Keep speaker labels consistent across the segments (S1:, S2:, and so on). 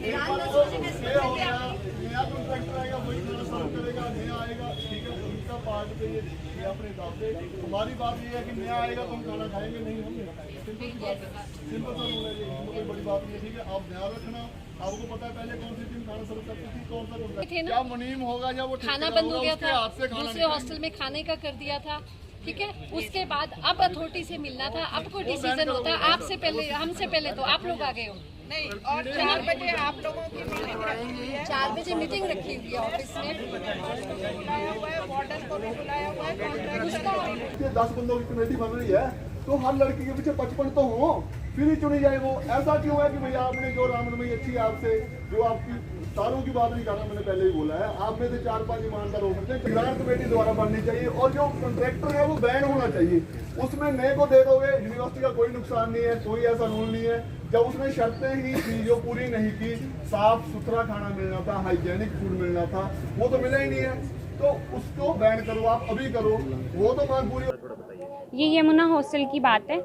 S1: नया कॉन्ट्रैक्टर आएगा वही खाना सर्व करेगा, नया आएगा ठीक है, उनका पार्ट पे ये अपने हिसाब से। हमारी बात ये है कि नया आएगा तो हम खाना खाएंगे नहीं, हम नहीं खाएंगे, सिंपल सा रूल है ये, कोई बड़ी बात नहीं है ठीक है। आप ध्यान रखना, आपको पता है पहले कौन सी टीम खाना सर्व करती थी, कौन सा कॉन्ट्रैक्टर क्या मुनीम होगा या वो
S2: खाना बंद हो गया था, दूसरे हॉस्टल में खाने का कर दिया था ठीक है। उसके बाद अब अथॉरिटी से मिलना था, अब कोई डिसीजन होता है आपसे पहले, हमसे पहले तो आप लोग आ गए हो
S3: नहीं। और 4 बजे आप लोगों की मीटिंग रखी हुई है,
S2: 4 बजे मीटिंग रखी हुई है ऑफिस में,
S3: बुलाया हुआ है, वार्डन को भी बुलाया हुआ है, कॉन्ट्रैक्टर
S1: 10 बंदों की कमेटी बन रही है तो हर लड़की के पीछे 55 तो हो, फिर ही चुनी जाए वो। ऐसा क्यों है कि भैया आपने जो रामनवमी अच्छी है आपसे, जो आपकी सारों की बात नहीं करना, मैंने पहले ही बोला है, आप में से 4-5 ईमानदार हो सकते हैं, ग्रांट कमेटी द्वारा बननी चाहिए और जो कॉन्ट्रैक्टर है वो बैन होना चाहिए। उसमें नए को दे दोगे, यूनिवर्सिटी का कोई नुकसान नहीं है, कोई ऐसा रूल नहीं है। जब उसने शर्तें ही थी जो पूरी नहीं की, साफ सुथरा खाना मिलना था, हाइजेनिक फूड मिलना था, वो तो मिला ही नहीं है, तो उसको बैन करो, आप अभी करो, वो तो मांग पूरी।
S4: ये यमुना हॉस्टल की बात है,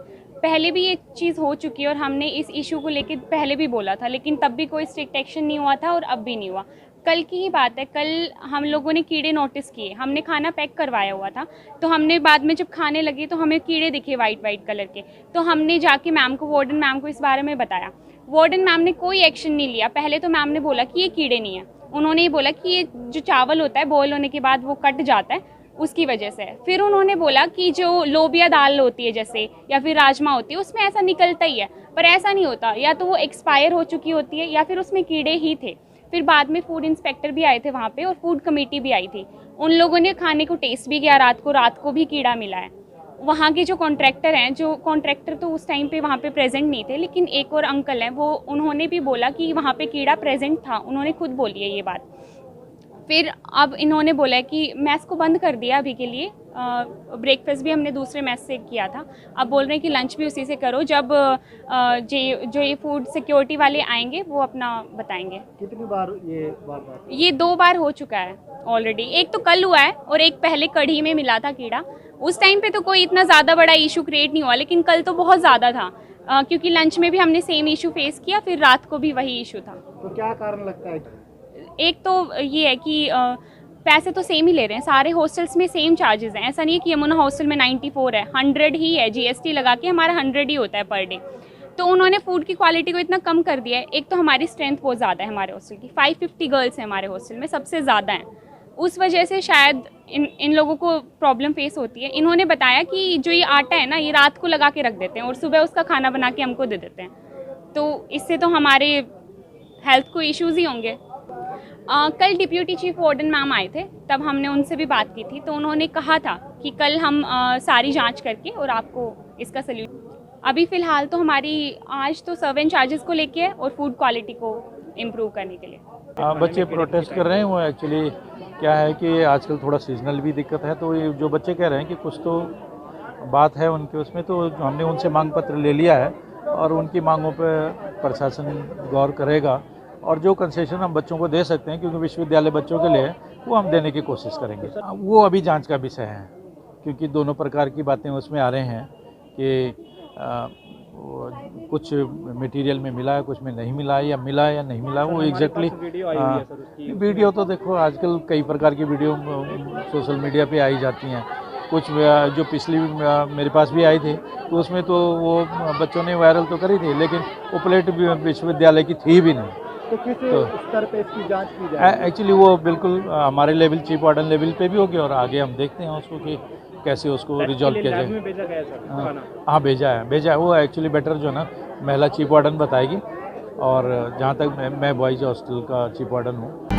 S4: पहले भी ये चीज़ हो चुकी है और हमने इस इशू को लेकर पहले भी बोला था, लेकिन तब भी कोई स्ट्रिक्ट एक्शन नहीं हुआ था और अब भी नहीं हुआ। कल की ही बात है, कल हम लोगों ने कीड़े नोटिस किए, हमने खाना पैक करवाया हुआ था, तो हमने बाद में जब खाने लगे तो हमें कीड़े दिखे वाइट कलर के, तो हमने जाके मैम को, वार्डन मैम को इस बारे में बताया। वार्डन मैम ने कोई एक्शन नहीं लिया। पहले तो मैम ने बोला कि ये कीड़े नहीं है, उन्होंने ये बोला कि ये जो चावल होता है बॉयल होने के बाद वो कट जाता है उसकी वजह से। फिर उन्होंने बोला कि जो लोबिया दाल होती है जैसे, या फिर राजमा होती है, उसमें ऐसा निकलता ही है, पर ऐसा नहीं होता, या तो वो एक्सपायर हो चुकी होती है या फिर उसमें कीड़े ही थे। फिर बाद में फूड इंस्पेक्टर भी आए थे वहाँ पे और फूड कमेटी भी आई थी, उन लोगों ने खाने को टेस्ट भी किया, रात को भी कीड़ा मिला है। वहाँ के जो कॉन्ट्रैक्टर हैं, जो कॉन्ट्रैक्टर तो उस टाइम पे वहाँ पे प्रेजेंट नहीं थे, लेकिन एक और अंकल हैं, वो उन्होंने भी बोला कि वहाँ पे कीड़ा प्रेजेंट था, उन्होंने खुद बोली है ये बात। फिर अब इन्होंने बोला है कि मैस को बंद कर दिया अभी के लिए, ब्रेकफास्ट भी हमने दूसरे मैस से किया था, अब बोल रहे हैं कि लंच भी उसी से करो, जब जो ये फूड सिक्योरिटी वाले आएंगे वो अपना बताएंगे।
S5: कितनी बार ये बात?
S4: ये 2 बार हो चुका है ऑलरेडी, एक तो कल हुआ है और एक पहले कढ़ी में मिला था कीड़ा। उस टाइम पे तो कोई इतना ज़्यादा बड़ा इशू क्रिएट नहीं हुआ, लेकिन कल तो बहुत ज़्यादा था, क्योंकि लंच में भी हमने सेम इशू फेस किया, फिर रात को भी वही इशू था।
S5: तो क्या कारण लगता है?
S4: एक तो ये है कि पैसे तो सेम ही ले रहे हैं, सारे हॉस्टल्स में सेम चार्जेस हैं, ऐसा नहीं है कि यमुना हॉस्टल में 94 है, 100 ही है, जीएसटी लगा के हमारा 100 ही होता है पर डे। तो उन्होंने फूड की क्वालिटी को इतना कम कर दिया है। एक तो हमारी स्ट्रेंथ बहुत ज़्यादा है हमारे हॉस्टल की, 550 गर्ल्स हैं हमारे हॉस्टल में, सबसे ज़्यादा हैं, उस वजह से शायद इन लोगों को प्रॉब्लम फेस होती है। इन्होंने बताया कि जो ये आटा है ना, ये रात को लगा के रख देते हैं और सुबह उसका खाना बना के हमको दे देते हैं, तो इससे तो हमारे हेल्थ को इश्यूज़ ही होंगे। कल डिप्यूटी चीफ वार्डन मैम आए थे, तब हमने उनसे भी बात की थी, तो उन्होंने कहा था कि कल हम सारी जांच करके और आपको इसका सल्यूशन। अभी फ़िलहाल तो हमारी आज तो सर्वेंट चार्जेस को लेके है और फूड क्वालिटी को इम्प्रूव करने के लिए।
S6: बच्चे प्रोटेस्ट कर रहे हैं, वो एक्चुअली क्या है कि आजकल थोड़ा सीजनल भी दिक्कत है, तो ये जो बच्चे कह रहे हैं कि कुछ तो बात है उनके उसमें, तो हमने उनसे मांग पत्र ले लिया है और उनकी मांगों पर प्रशासन गौर करेगा और जो कंसेशन हम बच्चों को दे सकते हैं, क्योंकि विश्वविद्यालय बच्चों के लिए, वो हम देने की कोशिश करेंगे। वो अभी जांच का विषय है, क्योंकि दोनों प्रकार की बातें उसमें आ रहे हैं कि कुछ मटेरियल में मिला है, कुछ में नहीं मिला है, या मिला है या नहीं मिला, वो एग्जैक्टली वीडियो तो देखो आजकल कई प्रकार की वीडियो सोशल मीडिया पे आई जाती हैं। कुछ जो पिछली मेरे पास भी आई थी, तो उसमें तो वो बच्चों ने वायरल तो करी थी, लेकिन वो प्लेट विश्वविद्यालय की थी भी नहीं।
S5: तो किस स्तर पे इसकी जांच की जाए?
S6: एक्चुअली वो बिल्कुल हमारे लेवल, चीफ वार्डन लेवल पे भी होगी, और आगे हम देखते हैं उसको कि कैसे उसको रिजॉल्व किया जाए। हाँ भेजा है वो एक्चुअली बेटर जो ना महिला चीफ वार्डन बताएगी, और जहाँ तक मैं बॉयज़ हॉस्टल का चीफ वार्डन हूँ।